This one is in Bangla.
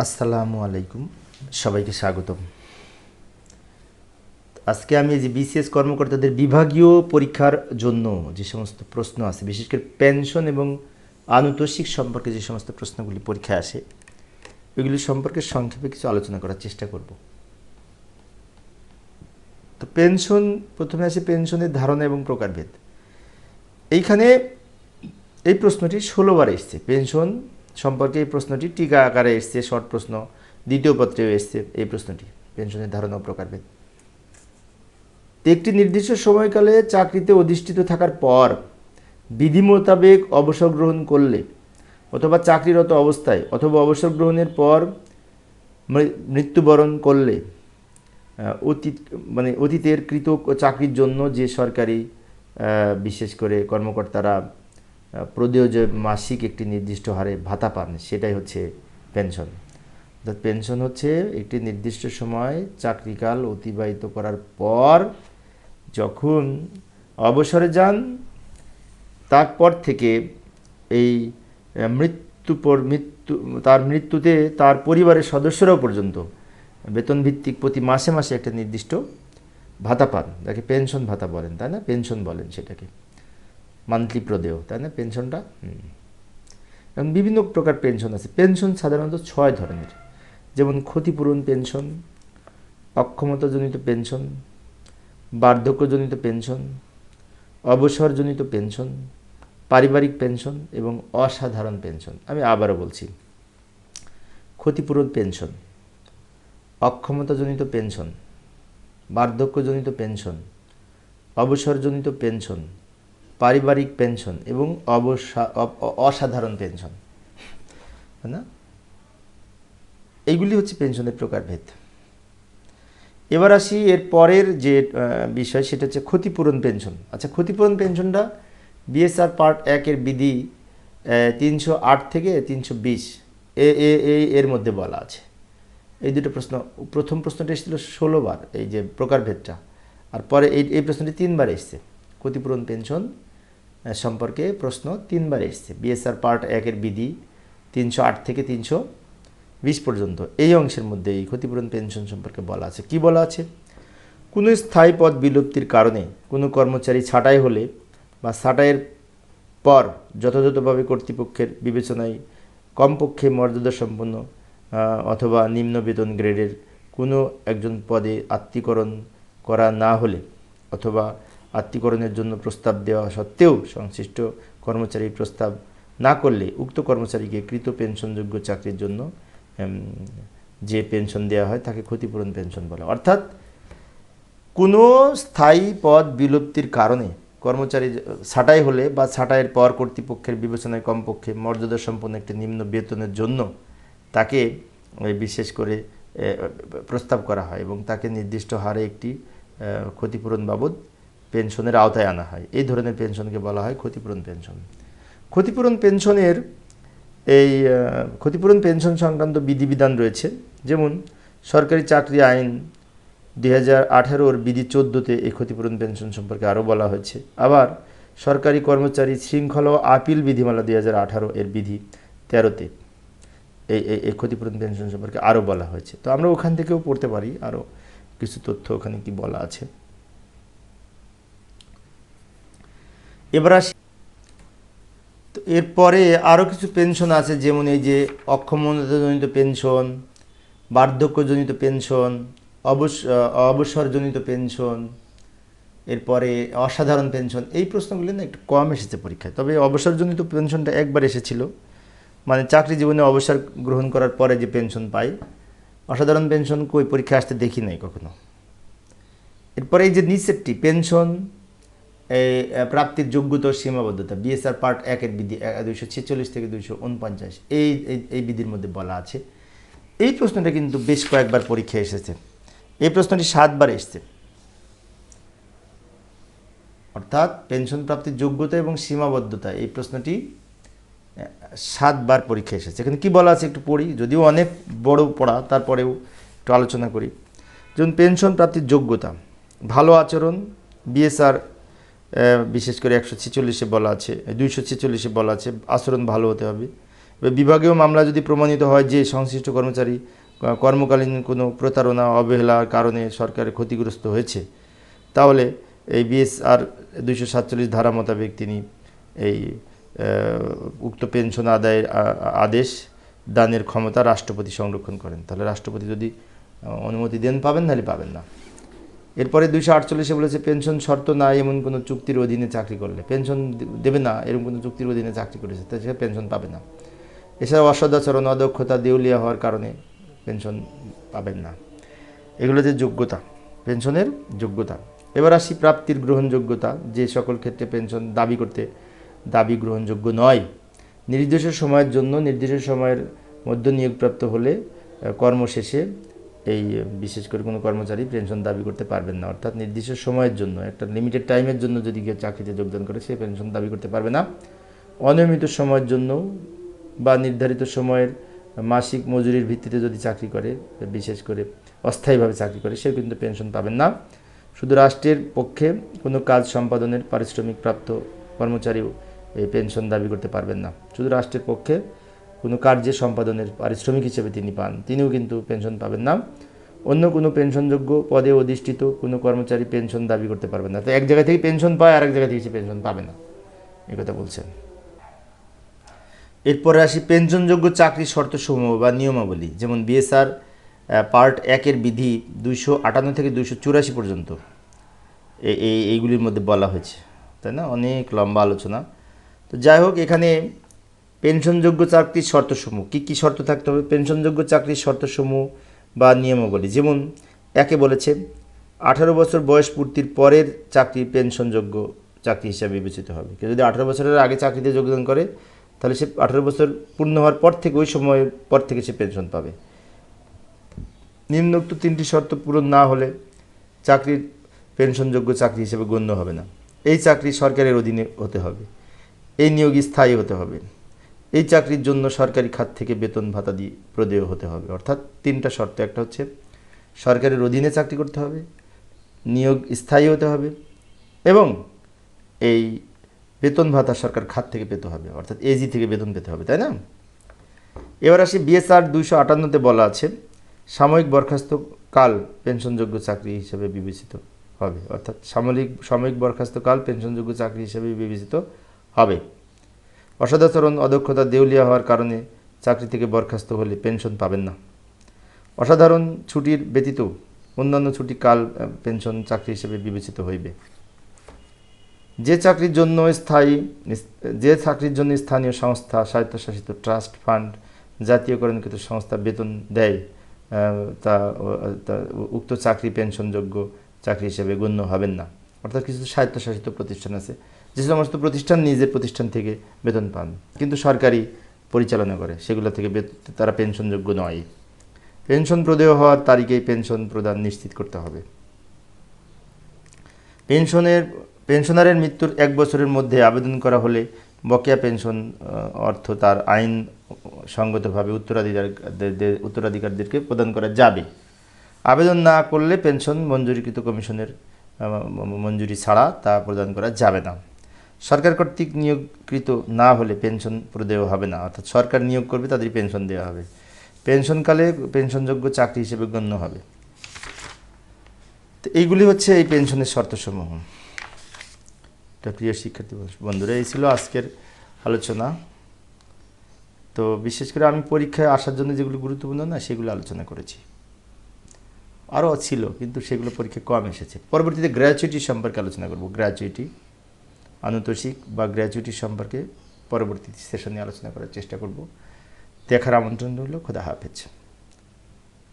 আসসালামু আলাইকুম, সবাইকে স্বাগতম। আজকে আমি যে বিসিএস কর্মকর্তাদের বিভাগীয় পরীক্ষার জন্য যে সমস্ত প্রশ্ন আছে, বিশেষ করে পেনশন এবং আনুতোষিক সম্পর্কে যে সমস্ত প্রশ্নগুলি পরীক্ষায় আসে, এগুলি সম্পর্কে সংক্ষেপে কিছু আলোচনা করার চেষ্টা করব। তো পেনশন, প্রথমে আসে পেনশনের ধারণা এবং প্রকারভেদ। এইখানে এই প্রশ্নটি 16বার এসছে। পেনশন সম্পর্কে এই প্রশ্নটি টিকা আকারে এসছে, শর্ট প্রশ্ন, দ্বিতীয় পত্রেও এসছে এই প্রশ্নটি, পেনশনের ধারণা ও প্রকারভেদ। একটি নির্দিষ্ট সময়কালে চাকরিতে অধিষ্ঠিত থাকার পর বিধি মোতাবেক অবসর গ্রহণ করলে অথবা চাকরিরত অবস্থায় অথবা অবসর গ্রহণের পর মৃত্যুবরণ করলে অতীতের কৃত চাকরির জন্য যে সরকারি বিশেষ করে কর্মকর্তারা প্রদেয় যে মাসিক একটি নির্দিষ্ট হারে ভাতা পান, সেটাই হচ্ছে পেনশন। অর্থাৎ পেনশন হচ্ছে একটি নির্দিষ্ট সময় চাকরিকাল অতিবাহিত করার পর যখন অবসরে যান, তারপর থেকে এই তার মৃত্যুতে তার পরিবারের সদস্যরাও পর্যন্ত বেতন ভিত্তিক প্রতি মাসে মাসে একটা নির্দিষ্ট ভাতা পান, যাকে পেনশন ভাতা বলেন, তাই না? পেনশন বলেন সেটাকে, মান্থলি প্রদেয়, তাই না পেনশনটা? এবং বিভিন্ন প্রকার পেনশন আছে। পেনশন সাধারণত 6 ধরনের, যেমন ক্ষতিপূরণ পেনশন, অক্ষমতাজনিত পেনশন, বার্ধক্যজনিত পেনশন, অবসরজনিত পেনশন, পারিবারিক পেনশন এবং অসাধারণ পেনশন। আমি আবারও বলছি, ক্ষতিপূরণ পেনশন, অক্ষমতাজনিত পেনশন, বার্ধক্যজনিত পেনশন, অবসরজনিত পেনশন, পারিবারিক পেনশন এবং অসাধারণ পেনশন, তাই না? এইগুলি হচ্ছে পেনশনের প্রকারভেদ। এবার আসি এর পরের যে বিষয়, সেটা হচ্ছে ক্ষতিপূরণ পেনশন। আচ্ছা, ক্ষতিপূরণ পেনশনটা বিএসআর পার্ট 1-এর বিধি 308 থেকে 320 এর মধ্যে বলা আছে। এই দুটো প্রশ্ন, প্রথম প্রশ্নটা এসেছিল 16বার, এই যে প্রকারভেদটা, আর পরে এই প্রশ্নটি 3বার এসছে। ক্ষতিপূরণ পেনশন সম্পর্কে প্রশ্ন 3বার এসছে বিএসআর পার্ট 1-এর বিধি 308 থেকে 320 পর্যন্ত। এই অংশের মধ্যে এই ক্ষতিপূরণ পেনশন সম্পর্কে বলা আছে। কি বলা আছে? কোনো স্থায়ী পদ বিলুপ্তির কারণে কোনো কর্মচারী ছাঁটাই হলে বা ছাঁটাইয়ের পর যথাযথভাবে কর্তৃপক্ষের বিবেচনায় কমপক্ষে মর্যাদা সম্পন্ন অথবা নিম্ন বেতন গ্রেডের কোনো একজন পদে আত্মীকরণ করা না হলে অথবা আত্মীকরণের জন্য প্রস্তাব দেওয়া সত্ত্বেও সংশ্লিষ্ট কর্মচারী প্রস্তাব না করলে উক্ত কর্মচারীকে কৃত পেনশনযোগ্য চাকরির জন্য যে পেনশন দেওয়া হয় তাকে ক্ষতিপূরণ পেনশন বলে। অর্থাৎ কোনো স্থায়ী পদ বিলুপ্তির কারণে কর্মচারী ছাঁটাই হলে বা ছাঁটাইয়ের পর কর্তৃপক্ষের বিবেচনায় কমপক্ষে মর্যাদা সম্পন্ন একটি নিম্ন বেতনের জন্য তাকে বিশেষ করে প্রস্তাব করা হয় এবং তাকে নির্দিষ্ট হারে একটি ক্ষতিপূরণ বাবদ পেনশনের আওতায় আনা হয়। এই ধরনের পেনশনকে বলা হয় ক্ষতিপূরণ পেনশন। ক্ষতিপূরণ পেনশন সংক্রান্ত বিধিবিধান রয়েছে, যেমন সরকারি চাকরি আইন 2018-র বিধি 14-তে এই ক্ষতিপূরণ পেনশন সম্পর্কে আরও বলা হয়েছে। আবার সরকারি কর্মচারী শৃঙ্খলা ও আপিল বিধিমালা 2018 এর বিধি 13-তে এই ক্ষতিপূরণ পেনশন সম্পর্কে আরও বলা হয়েছে। তো আমরা ওখান থেকেও পড়তে পারি আরও কিছু তথ্য ওখানে কি বলা আছে। এবার আসি, তো এরপরে আরও কিছু পেনশন আছে, যেমন এই যে অক্ষমতাজনিত পেনশন, বার্ধক্যজনিত পেনশন, অবসরজনিত পেনশন, এরপরে অসাধারণ পেনশন। এই প্রশ্নগুলি না একটু কম এসেছে পরীক্ষায়, তবে অবসরজনিত পেনশনটা একবার এসেছিল, মানে চাকরি জীবনে অবসর গ্রহণ করার পরে যে পেনশন পাই। অসাধারণ পেনশন কই পরীক্ষা আসতে দেখি নাই কখনো। এরপরে এই যে নিচেরটি পেনশন প্রাপ্তির যোগ্যতা ও সীমাবদ্ধতা, বিএসআর পার্ট 1-এর বিধি 246 থেকে 249 এই বিধির মধ্যে বলা আছে। এই প্রশ্নটা কিন্তু বেশ কয়েকবার পরীক্ষায় এসেছে। এই প্রশ্নটি 7বার এসছে। অর্থাৎ পেনশন প্রাপ্তির যোগ্যতা এবং সীমাবদ্ধতা, এই প্রশ্নটি 7বার পরীক্ষায় এসেছে। এখানে কি বলা আছে একটু পড়ি, যদিও অনেক বড় পড়া, তারপরেও একটু আলোচনা করি। যেমন পেনশন প্রাপ্তির যোগ্যতা, ভালো আচরণ, বিএসআর বিশেষ করে 146-এ বলা আছে, 246-এ বলা আছে আচরণ ভালো হতে হবে বিভাগীয় মামলা যদি প্রমাণিত হয় যে সংশ্লিষ্ট কর্মচারী কর্মকালীন কোনো প্রতারণা অবহেলার কারণে সরকারের ক্ষতিগ্রস্ত হয়েছে, তাহলে এই বিএসআর 247 ধারা মোতাবেক তিনি এই উক্ত পেনশন আদায়ের আদেশ দানের ক্ষমতা রাষ্ট্রপতি সংরক্ষণ করেন। তাহলে রাষ্ট্রপতি যদি অনুমতি দেন পাবেন, নাহলে পাবেন না। এরপরে 248-এ বলেছে পেনশন শর্ত নাই এমন কোনো চুক্তির অধীনে চাকরি করলে, পেনশন দেবে না এরকম কোনো চুক্তির অধীনে চাকরি করেছে, তাই সে পেনশন পাবে না। এছাড়াও অসদাচরণ, অদক্ষতা, দেউলিয়া হওয়ার কারণে পেনশন পাবেন না। এগুলো যে যোগ্যতা, পেনশনের যোগ্যতা। এবার আসি প্রাপ্তির গ্রহণযোগ্যতা। যে সকল ক্ষেত্রে পেনশন দাবি গ্রহণযোগ্য নয়। নির্দিষ্ট সময়ের জন্য নির্দিষ্ট সময়ের মধ্যে নিয়োগপ্রাপ্ত হলে কর্মশেষে এই বিশেষ করে কোনো কর্মচারী পেনশন দাবি করতে পারবেন না। অর্থাৎ নির্দিষ্ট সময়ের জন্য, একটা লিমিটেড টাইমের জন্য যদি কেউ চাকরিতে যোগদান করে, সে পেনশন দাবি করতে পারবে না। অনিয়মিত সময়ের জন্য বা নির্ধারিত সময়ের মাসিক মজুরির ভিত্তিতে যদি চাকরি করে, বিশেষ করে অস্থায়ীভাবে চাকরি করে, সেও কিন্তু পেনশন পাবেন না। শুধু রাষ্ট্রের পক্ষে কোনো কাজ সম্পাদনের পারিশ্রমিক প্রাপ্ত কর্মচারীও এই পেনশন দাবি করতে পারবেন না। শুধু রাষ্ট্রের পক্ষে কোনো কার্যের সম্পাদনের পারিশ্রমিক হিসেবে তিনি পান, তিনিও কিন্তু পেনশন পাবেন না। অন্য কোনো পেনশনযোগ্য পদে অধিষ্ঠিত কোনো কর্মচারী পেনশন দাবি করতে পারবেন না। তো এক জায়গা থেকে পেনশন পায়, আরেক জায়গা থেকে সে পেনশন পাবে না, এই কথা বলছেন। এরপরে আসি পেনশনযোগ্য চাকরির শর্তসমূহ বা নিয়মাবলী। যেমন বিএসআর পার্ট 1-এর বিধি 258 থেকে 284 পর্যন্ত এইগুলির মধ্যে বলা হয়েছে, তাই না? অনেক লম্বা আলোচনা। তো যাই হোক, এখানে পেনশনযোগ্য চাকরির শর্তসমূহ, কী শর্ত থাকতে হবে, পেনশনযোগ্য চাকরির শর্তসমূহ বা নিয়মাবলী। যেমন 1-এ বলেছে 18 বছর বয়স পূর্তির পরের চাকরি পেনশনযোগ্য চাকরি হিসাবে বিবেচিত হবে। কেউ যদি 18 বছরের আগে চাকরিতে যোগদান করে, তাহলে সে 18 বছর পূর্ণ হওয়ার পর থেকে, ওই সময়ের পর থেকে সে পেনশন পাবে। নিম্নোক্ত 3টি শর্ত পূরণ না হলে চাকরির পেনশনযোগ্য চাকরি হিসেবে গণ্য হবে না। এই চাকরি সরকারের অধীনে হতে হবে, এই নিয়োগ স্থায়ী হতে হবে, এই চাকরির জন্য সরকারি খাত থেকে বেতন ভাতা দিয়ে প্রদেয় হতে হবে। অর্থাৎ 3টা শর্ত। একটা হচ্ছে সরকারের অধীনে চাকরি করতে হবে, নিয়োগ স্থায়ী হতে হবে, এবং এই বেতন ভাতা সরকার খাত থেকে পেতে হবে, অর্থাৎ এজি থেকে বেতন পেতে হবে, তাই না? এবার আসি বিএসআর 258-তে বলা আছে সাময়িক বরখাস্ত কাল পেনশনযোগ্য চাকরি হিসেবে বিবেচিত হবে। অর্থাৎ সাময়িক বরখাস্ত কাল পেনশনযোগ্য চাকরি হিসেবে বিবেচিত হবে। অসদাচরণ, অদক্ষতা, দেউলিয়া হওয়ার কারণে চাকরি থেকে বরখাস্ত হলে পেনশন পাবেন না। অসাধারণ ছুটির ব্যতীত অন্যান্য ছুটি কাল পেনশন চাকরি হিসেবে বিবেচিত হইবে। যে চাকরির জন্য স্থানীয় সংস্থা, স্বায়ত্তশাসিত ট্রাস্ট ফান্ড, জাতীয়করণকৃত সংস্থা বেতন দেয়, তা উক্ত চাকরি পেনশনযোগ্য চাকরি হিসেবে গণ্য হবেন না। অর্থাৎ কিছু স্বায়ত্তশাসিত প্রতিষ্ঠান আছে, যে সমস্ত প্রতিষ্ঠান নিজের প্রতিষ্ঠান থেকে বেতন পান কিন্তু সরকারি পরিচালনা করে, সেগুলো থেকে তারা পেনশনযোগ্য নয়। পেনশন প্রদেয় হওয়ার তারিখেই পেনশন প্রদান নিশ্চিত করতে হবে। পেনশনারের মৃত্যুর 1 বছরের মধ্যে আবেদন করা হলে বকেয়া পেনশন অর্থ তার আইন সঙ্গতভাবে উত্তরাধিকারীদেরকে প্রদান করা যাবে। আবেদন না করলে পেনশন মঞ্জুরিকৃত কমিশনের মঞ্জুরি ছাড়া তা প্রদান করা যাবে না। সরকার কর্তৃক নিয়োগকৃত না হলে পেনশন প্রদেয় হবে না। অর্থাৎ সরকার নিয়োগ করবে, তাদের পেনশন দেওয়া হবে, পেনশনকালে পেনশনযোগ্য চাকরি হিসেবে গণ্য হবে। তো এইগুলি হচ্ছে এই পেনশনের শর্তসমূহ। প্রিয় শিক্ষার্থী বন্ধুরা, এই ছিল আজকের আলোচনা। তো বিশেষ করে আমি পরীক্ষায় আসার জন্য যেগুলো গুরুত্বপূর্ণ না, সেগুলো আলোচনা করেছি। আরও ছিল, কিন্তু সেগুলো পরীক্ষায় কম এসেছে। পরবর্তীতে গ্র্যাচুইটি সম্পর্কে আলোচনা করব। গ্র্যাচুইটি, আনুতোষিক বা গ্র্যাচুইটি সম্পর্কে পরবর্তী সেশনে আলোচনা করার চেষ্টা করব। দেখার আমন্ত্রণ রইল। খোদা হাফেজ।